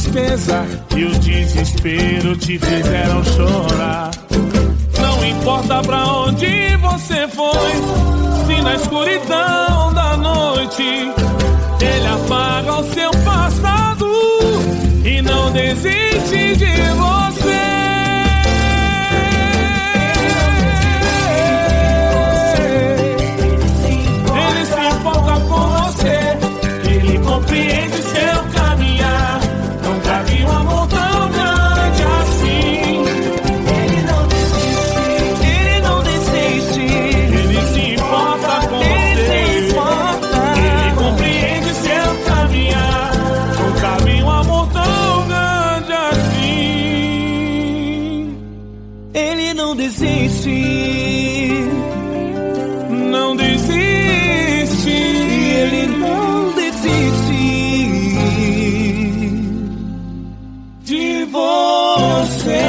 tristeza e o desespero te fizeram chorar. Não importa pra onde você foi, se na escuridão da noite ele apaga o seu passado e não desiste de você. Ele se importa com você, ele compreende seu caminhar. Nunca vi um amor tão grande assim. Ele não desiste, ele não desiste. Ele se importa com você, ele compreende seu caminhar. Nunca vi um amor tão grande assim. Ele não desiste, não desiste. Ele não desiste de você.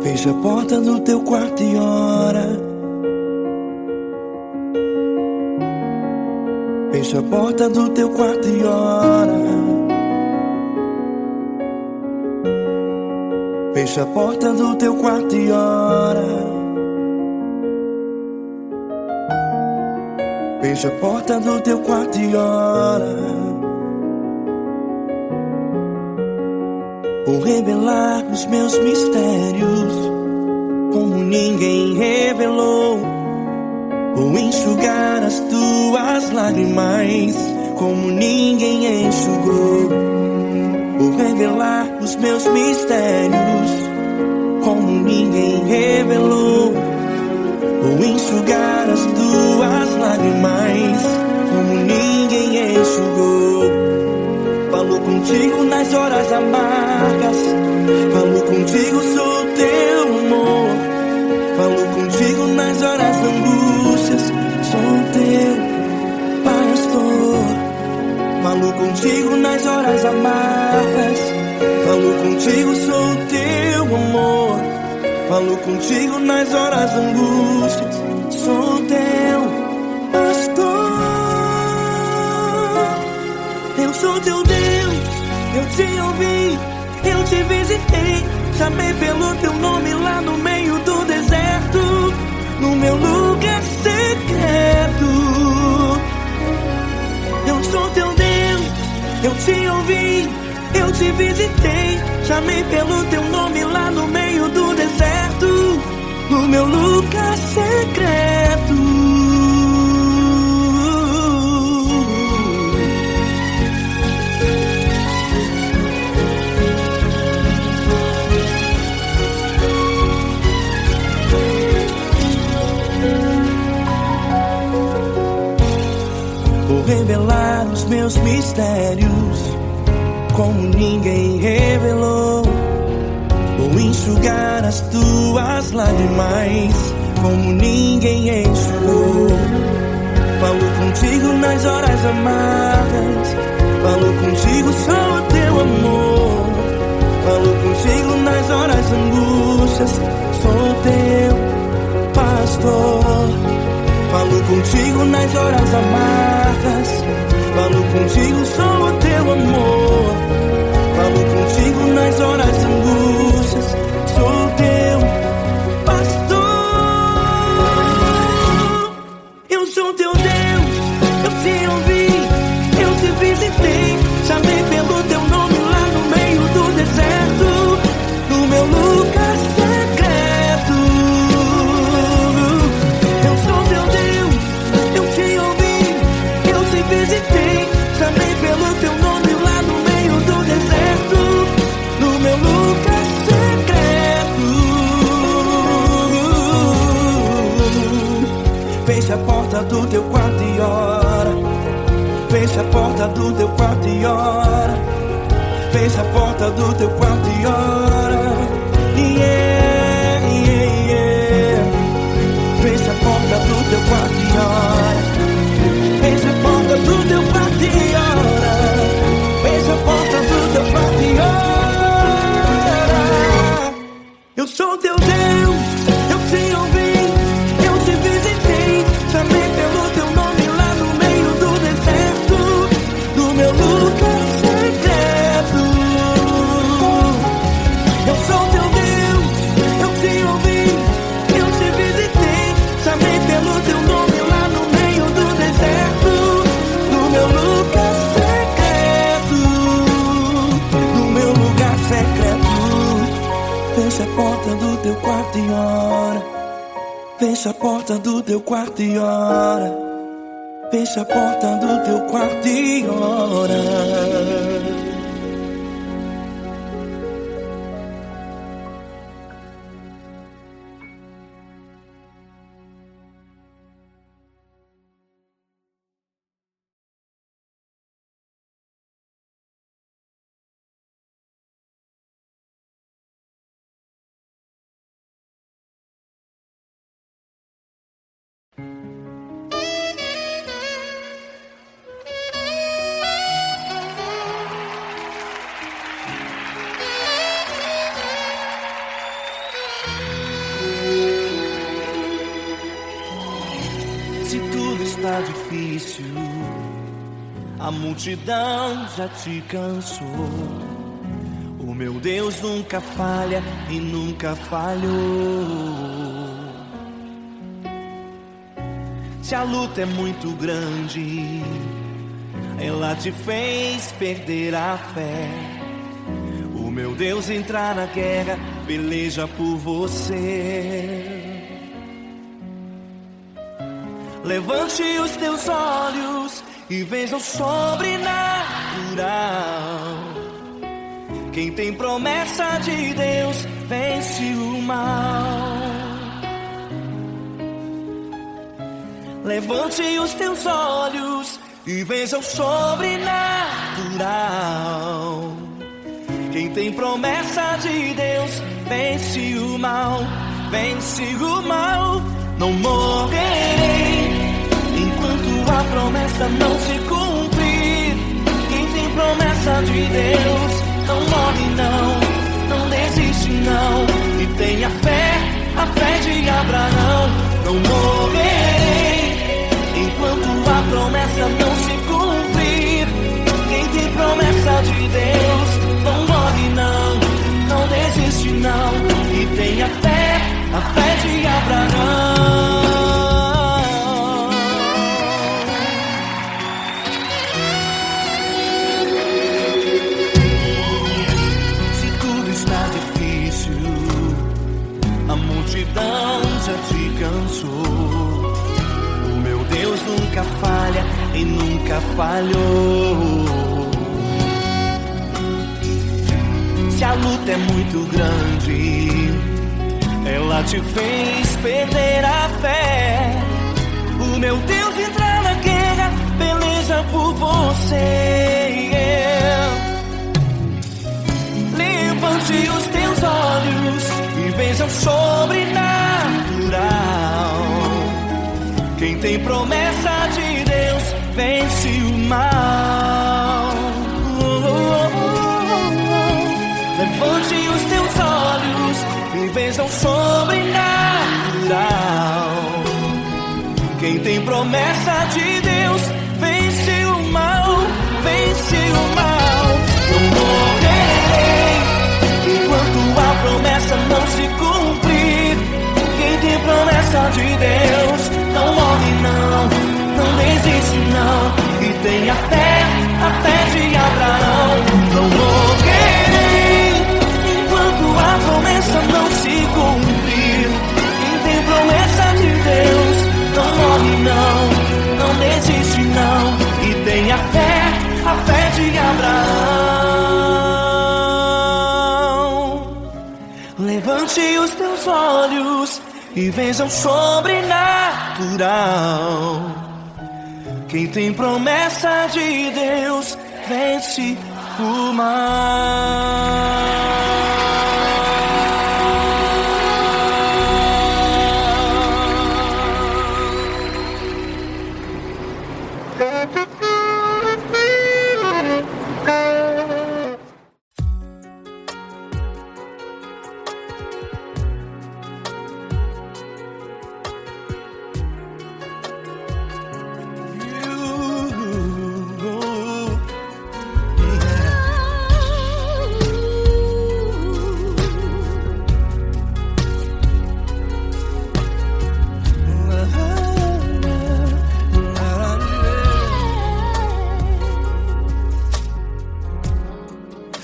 Fecha a porta do teu quarto e ora. Fecha a porta do teu quarto e ora. Fecha a porta do teu quarto e ora. Fecha a porta do teu quarto e ora. Vou revelar os meus mistérios como ninguém revelou. Vou enxugar as tuas lágrimas como ninguém enxugou. Vou revelar os meus mistérios como ninguém revelou. Vou enxugar as tuas lágrimas como ninguém enxugou. Falo contigo nas horas amargas, falo contigo, sou teu amor. Falo contigo nas horas angústias, sou teu pastor. Falo contigo nas horas amargas, falo contigo, sou teu amor. Falo contigo nas horas angústias, sou teu pastor. Eu sou teu Deus, eu te ouvi, eu te visitei. Chamei pelo teu nome lá no meio do deserto, no meu lugar secreto. Eu sou teu Deus, eu te ouvi, eu te visitei. Chamei pelo teu nome lá no meio do deserto, no meu lugar secreto. Vou revelar os meus mistérios como ninguém revelou. Vou enxugar as tuas lágrimas como ninguém enxugou. Falo contigo nas horas amargas, falo contigo, sou o teu amor. Falo contigo nas horas angústias, sou teu pastor. Falo contigo nas horas amargas, falo contigo, sou o teu amor. Falo contigo nas horas angústias, sou teu pastor. Eu sou teu Deus, eu te ouvi, eu te visitei. Chamei pelo teu nome lá no meio do deserto, no meu lugar secreto. Eu sou teu Deus, eu te ouvi, eu te visitei. Chamei pelo teu nome lá no meio Feche a porta do teu quarto e ora. Feche a porta do teu quarto e ora. Feche a porta do teu quarto e ora. Yeah, yeah, yeah. Feche a porta do teu quarto e ora. Feche a porta do teu quarto e ora. Feche a porta do teu quarto e ora. Eu sou teu Deus, eu te ouvi, eu te visitei, chamei pelo teu nome lá no meio do deserto, do meu lugar secreto. Eu sou teu Deus, eu te ouvi, eu te visitei, chamei pelo teu nome lá no meio do deserto, do meu lugar secreto, do meu lugar secreto. Fecha a porta do teu quarto e ora. Fecha a porta do teu quarto e ora. Fecha a porta do teu quarto e ora. Se tudo está difícil, a multidão já te cansou. O meu Deus nunca falha e nunca falhou. Se a luta é muito grande, ela te fez perder a fé. O meu Deus entrar na guerra, peleja por você. Levante os teus olhos e veja o sobrenatural. Quem tem promessa de Deus vence o mal. Levante os teus olhos e veja o sobrenatural. Quem tem promessa de Deus vence o mal. Vence o mal. Não morrerei enquanto a promessa não se cumprir. Quem tem promessa de Deus não morre não, não desiste não. E tenha fé, a fé de Abraão. Não morrerei enquanto a promessa não se cumprir. Quem tem promessa de Deus não morre não, não desiste não. E tenha fé, a fé de Abraão. Se tudo está difícil, a multidão já te cansou. O meu Deus nunca falha e nunca falhou. Se a luta é muito grande, ela te fez perder a fé. O meu Deus entra na guerra, peleja por você. Levante os teus olhos e veja o sobrenatural. Quem tem promessa de Deus vence o mal. Levante os teus olhos e veja o sobrenatural. Quem tem promessa de Deus vence o mal, vence o mal. Não morrerei enquanto a promessa não se cumprir. Quem tem promessa de Deus não morre não, não desiste não. E tenha fé, a fé de Abraão. Não morrerei enquanto a promessa não se cumprir. Quem tem promessa de Deus não morre não, não desiste não. E tenha fé, a fé de Abraão. Levante os teus olhos e veja o sobrenatural. natural. Quem tem promessa de Deus vence o mal.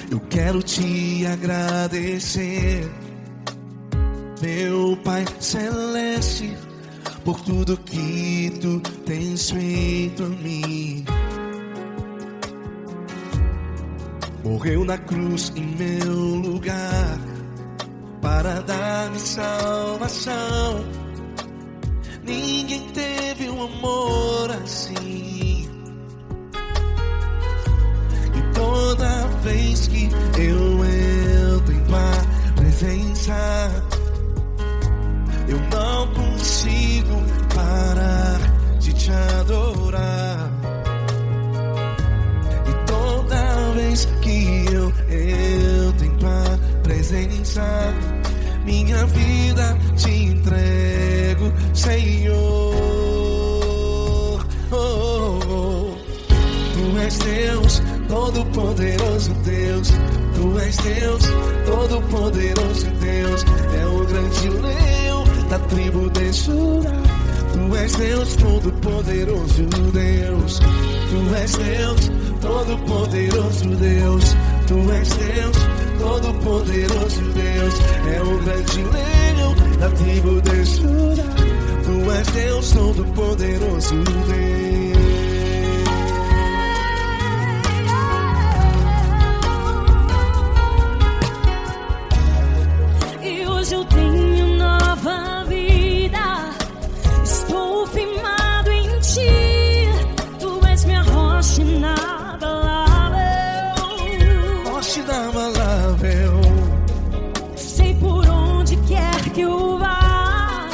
Eu quero te agradecer, meu Pai Celeste, por tudo que tu tens feito a mim. Morreu na cruz em meu lugar para dar-me salvação. Ninguém teve um amor assim. E toda vez que eu entro em tua presença, eu não consigo parar de te adorar. E toda vez que eu entro em tua presença, minha vida te entrego, Senhor. Oh, oh, oh. Tu és Deus, Todo-Poderoso Deus. Tu és Deus, Todo-Poderoso Deus. É o grande leão da tribo de Judá. Tu és Deus, Todo-Poderoso Deus. Tu és Deus, Todo-Poderoso Deus. Tu és Deus, Todo-Poderoso Deus. É o grande leão da tribo de Judá. Tu és Deus, Todo-Poderoso Deus. Eu tenho nova vida, estou firmado em ti. Tu és minha rocha inabalável, Rocha inabalável. sei por onde quer que eu vá,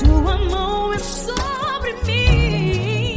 tua mão é sobre mim.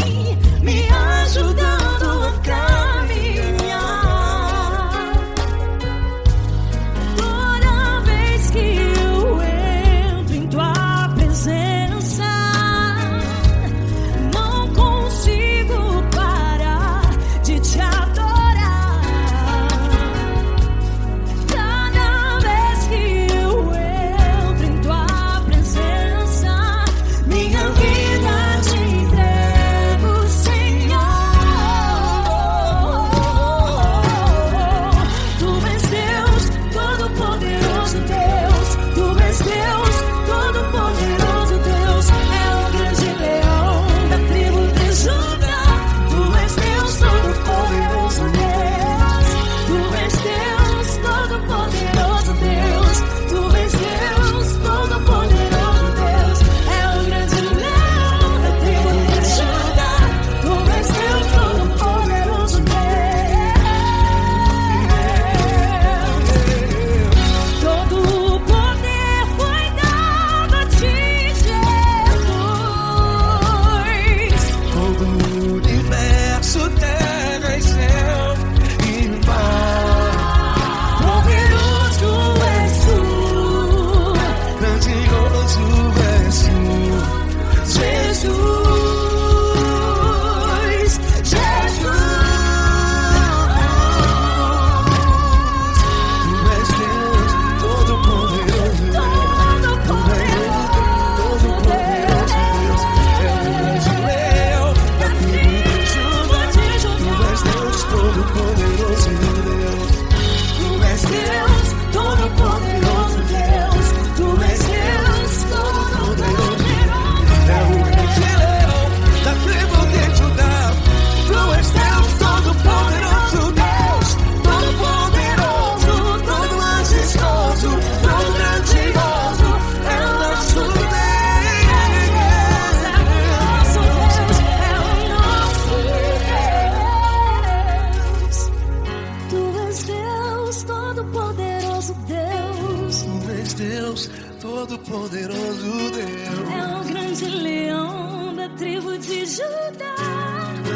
és Deus, todo-poderoso Deus. É o grande leão da tribo de Judá.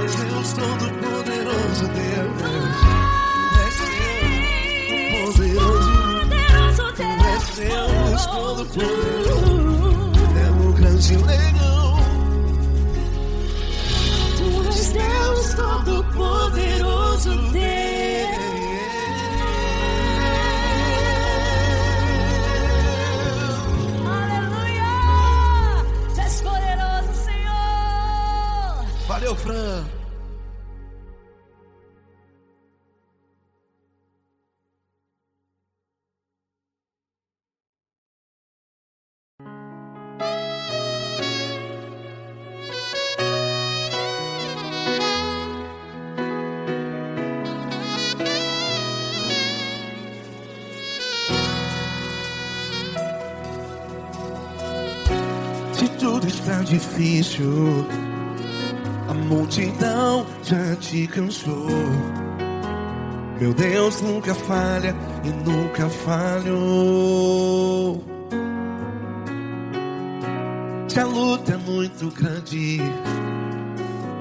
És Deus, todo-poderoso Deus. És Deus, poderoso Deus. És Deus, todo-poderoso. É o grande leão. Tu és Deus todo-poderoso Deus. Aleluia! Tu és poderoso, Senhor. Valeu, Fran. Se tudo está difícil, a multidão já te cansou. Meu Deus nunca falha e nunca falhou. Se a luta é muito grande,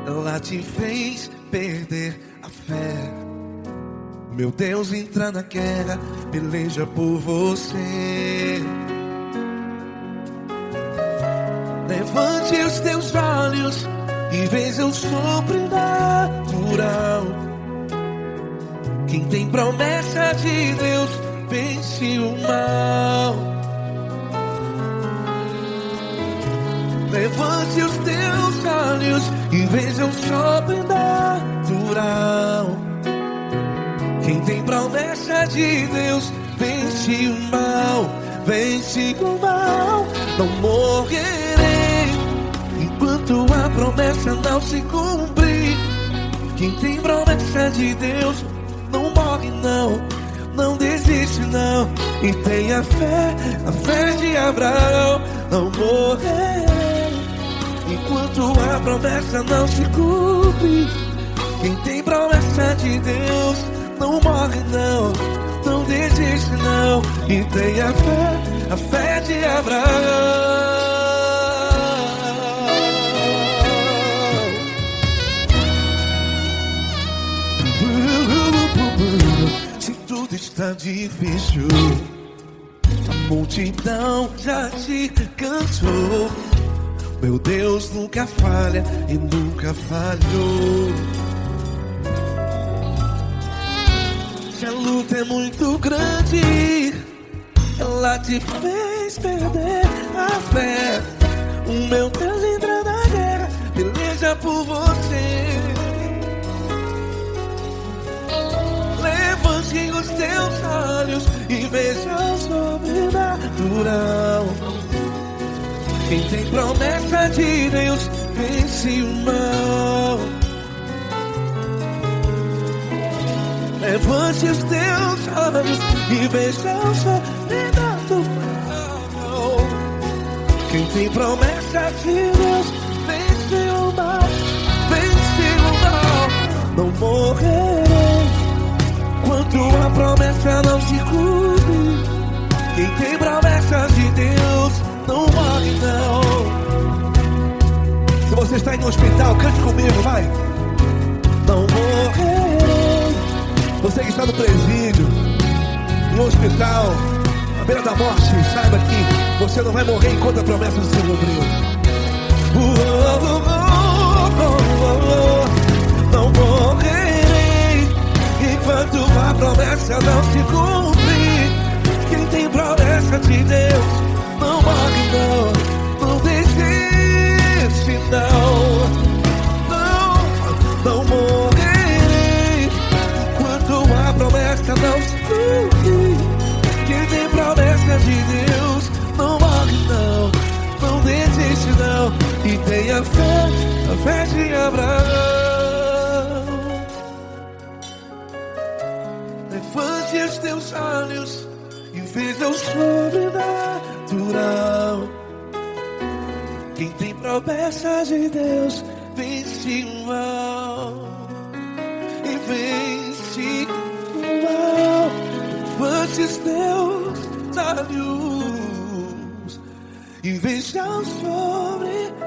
ela te fez perder a fé. Meu Deus entra na guerra, peleja por você. Levante os teus olhos e veja o sobrenatural. Quem tem promessa de Deus vence o mal. Levante os teus olhos e veja o sobrenatural. Quem tem promessa de Deus vence o mal. Vence o mal. Não morrerei enquanto a promessa não se cumprir. Quem tem promessa de Deus não morre não, não desiste não. E tenha fé, a fé de Abraão. Não morrerei enquanto a promessa não se cumpre. Quem tem promessa de Deus não morre não, não desiste não. E tenha fé, a fé de Abraão. Se tudo está difícil, a multidão já te cansou. Meu Deus nunca falha e nunca falhou. Se a luta é muito grande, ela te fez perder a fé. O meu Deus entra na guerra, peleja por você. Levante os teus olhos e veja o sobrenatural. Quem tem promessa de Deus vence o mal. Levante os teus olhos e veja o sobrenatural. Quem tem promessa de Deus vence o mal. Vence o mal. Não morrerei enquanto a promessa não se cumpre. Quem tem promessa de Deus não morre não. Se você está em um hospital, cante comigo, vai. Não morrerei. Você que está no presídio, no hospital, à beira da morte, saiba que você não vai morrer enquanto a promessa não se cumpriu. Não morrerei enquanto a promessa não se cumprir. Quem tem promessa de Deus não morre não, não desiste não. Não morrerei enquanto a promessa não se cumprir. Quem tem promessa de Deus não morre não, não desiste não. E tenha fé, a fé de Abraão. Levante os teus olhos e veja o sobrenatural. Quem tem promessa de Deus vence o mal. E vence o mal. Levante os teus olhos e veja o sobrenatural.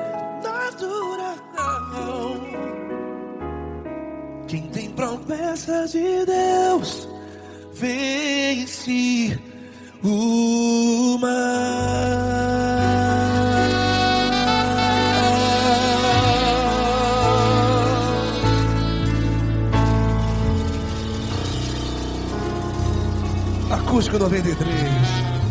Quem tem promessa de Deus vence o mal. Acústico 93.